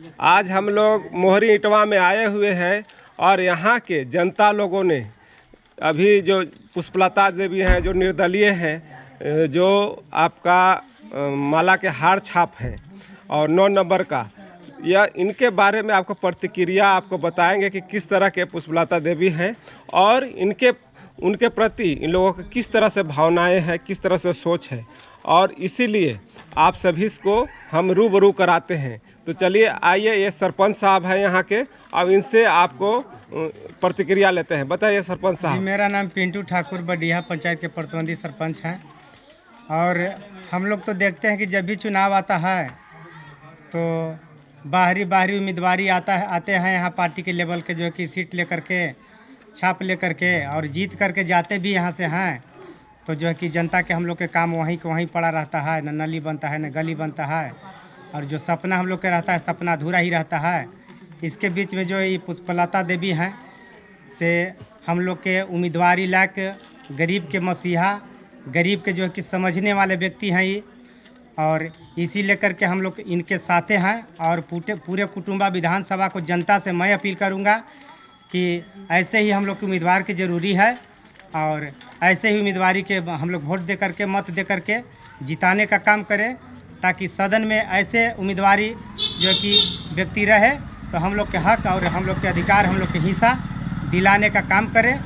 आज हम लोग मोहरी इटवा में आए हुए हैं और यहाँ के जनता लोगों ने अभी जो पुष्पलता देवी हैं, जो निर्दलीय हैं, जो आपका माला के हार छाप हैं और 9 नंबर का, यह इनके बारे में आपको प्रतिक्रिया आपको बताएंगे कि किस तरह के पुष्पलता देवी हैं और उनके प्रति इन लोगों की किस तरह से भावनाएं हैं, किस तरह से सोच है, और इसीलिए आप सभी को हम रूबरू कराते हैं। तो चलिए आइए, ये सरपंच साहब हैं यहाँ के, अब इनसे आपको प्रतिक्रिया लेते हैं। बताइए सरपंच साहब। मेरा नाम पिंटू ठाकुर बडिया पंचायत के प्रतिनिधि सरपंच हैं। और हम लोग तो देखते हैं कि जब भी चुनाव आता है तो बाहरी उम्मीदवारी आते हैं यहाँ पार्टी के लेवल के, जो है कि सीट लेकर के, छाप लेकर के और जीत करके जाते भी यहाँ से हैं। तो जो है कि जनता के हम लोग के काम वहीं के वहीं पड़ा रहता है, न नली बनता है न गली बनता है, और जो सपना हम लोग के रहता है सपना अधूरा ही रहता है। इसके बीच में जो ये पुष्पलता देवी हैं से हम लोग के उम्मीदवारी लायक गरीब के मसीहा, गरीब के जो है कि समझने वाले व्यक्ति हैं ये, और इसी लेकर के हम लोग इनके साथे हैं। और पूरे कुटुंबा विधानसभा को जनता से मैं अपील करूंगा कि ऐसे ही हम लोग की उम्मीदवार की ज़रूरी है, और ऐसे ही उम्मीदवारी के हम लोग वोट दे करके, मत दे करके जिताने का काम करें, ताकि सदन में ऐसे उम्मीदवारी जो कि व्यक्ति रहे तो हम लोग के हक और हम लोग के अधिकार, हम लोग के हिस्सा दिलाने का काम करें।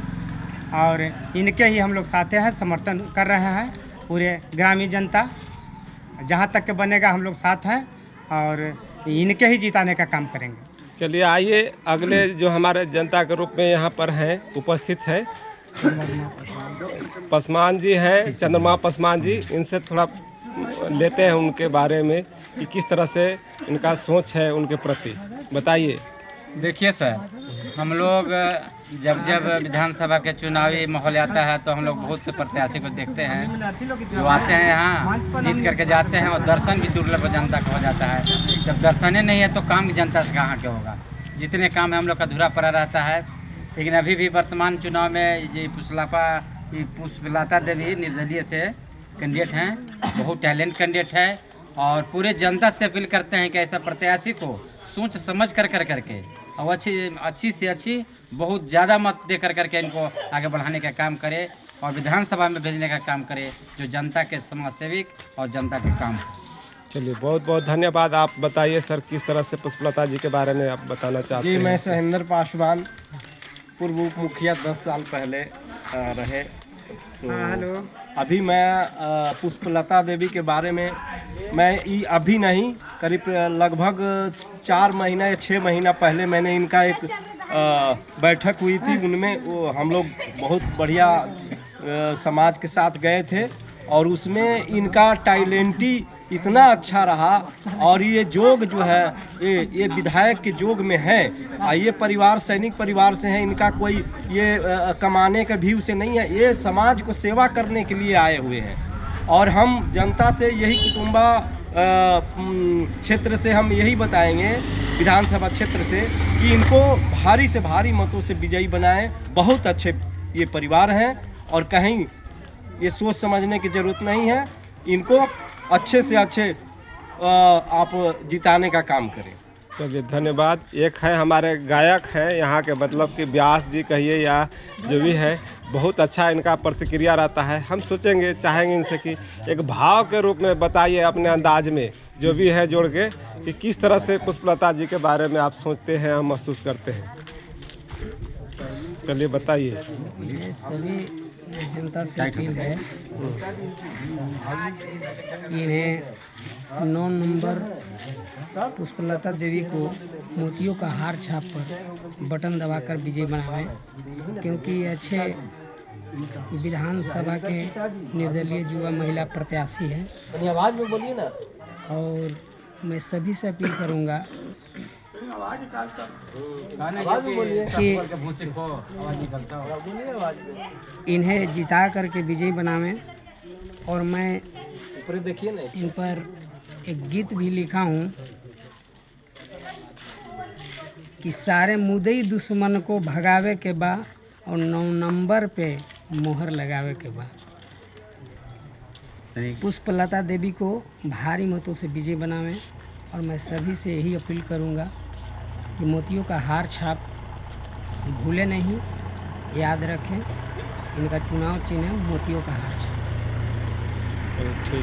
और इनके ही हम लोग साथे हैं, समर्थन कर रहे हैं पूरे ग्रामीण जनता, जहाँ तक के बनेगा हम लोग साथ हैं और इनके ही जिताने का काम करेंगे। चलिए आइए, अगले जो हमारे जनता के रूप में यहाँ पर हैं, उपस्थित हैं, पासवान जी हैं, चंद्रमा पासवान जी। इनसे थोड़ा लेते हैं उनके बारे में कि किस तरह से इनका सोच है उनके प्रति। बताइए। देखिए सर, हम लोग जब विधानसभा के चुनावी माहौल आता है तो हम लोग बहुत से प्रत्याशी को देखते हैं जो आते हैं यहाँ, जीत करके जाते हैं, और दर्शन भी दुर्लभ जनता का हो जाता है। जब दर्शन नहीं है तो काम जनता से कहाँ के होगा, जितने काम है हम लोग का अधूरा पड़ा रहता है। लेकिन अभी भी वर्तमान चुनाव में ये पुष्पलता देवी निर्दलीय से कैंडिडेट हैं, बहुत टैलेंट कैंडिडेट है, और पूरे जनता से अपील करते हैं कि ऐसा प्रत्याशी को सोच समझ करके और अच्छी से अच्छी बहुत ज़्यादा मत दे करके इनको आगे बढ़ाने का काम करे और विधानसभा में भेजने का काम करे, जो जनता के समाज सेविक और जनता के काम है। चलिए, बहुत बहुत धन्यवाद। आप बताइए सर, किस तरह से पुष्पलता जी के बारे में आप बताना चाहते हैं। जी, मैं सहेंद्र पासवान, पूर्व उप मुखिया 10 साल पहले रहे। तो अभी मैं पुष्पलता देवी के बारे में अभी नहीं, करीब लगभग 4 महीना या 6 महीना पहले मैंने इनका एक बैठक हुई थी, उनमें वो हम लोग बहुत बढ़िया समाज के साथ गए थे, और उसमें इनका टैलेंटी इतना अच्छा रहा। और ये जोग जो है, ये विधायक के जोग में है। ये परिवार सैनिक परिवार से है, इनका कोई ये कमाने का भी उसे नहीं है, ये समाज को सेवा करने के लिए आए हुए हैं। और हम जनता से यही कुटुंबा क्षेत्र से हम यही बताएंगे, विधानसभा क्षेत्र से, कि इनको भारी से भारी मतों से विजयी बनाएं। बहुत अच्छे ये परिवार हैं और कहीं ये सोच समझने की ज़रूरत नहीं है, इनको अच्छे से अच्छे आप जिताने का काम करें। चलिए, धन्यवाद। एक है हमारे गायक हैं यहाँ के, मतलब कि व्यास जी कहिए या जो भी है, बहुत अच्छा इनका प्रतिक्रिया रहता है। हम सोचेंगे, चाहेंगे इनसे कि एक भाव के रूप में बताइए अपने अंदाज में, जो भी है जोड़ के, कि किस तरह से पुष्पलता जी के बारे में आप सोचते हैं और महसूस करते हैं। चलिए बताइए। सभी जनता से अपील है कि इन्हें 9 नंबर पुष्पलता देवी को मोतियों का हार छाप पर बटन दबाकर विजयी बनावें, क्योंकि ये अच्छे विधानसभा के निर्दलीय युवा महिला प्रत्याशी हैं। आवाज़ में बोलिए ना। और मैं सभी से अपील करूंगा कि इन्हें जिता करके विजयी बनावें। और मैं देखिए ना, इन पर एक गीत भी लिखा हूँ कि सारे मुदई दुश्मन को भगावे के बा और 9 नंबर पे मोहर लगावे के बा। पुष्पलता देवी को भारी मतों से विजयी बनावें और मैं सभी से यही अपील करूँगा कि मोतियों का हार छाप भूले नहीं, याद रखें। इनका चुनाव चिन्ह है मोतियों का हार छाप। ठीक।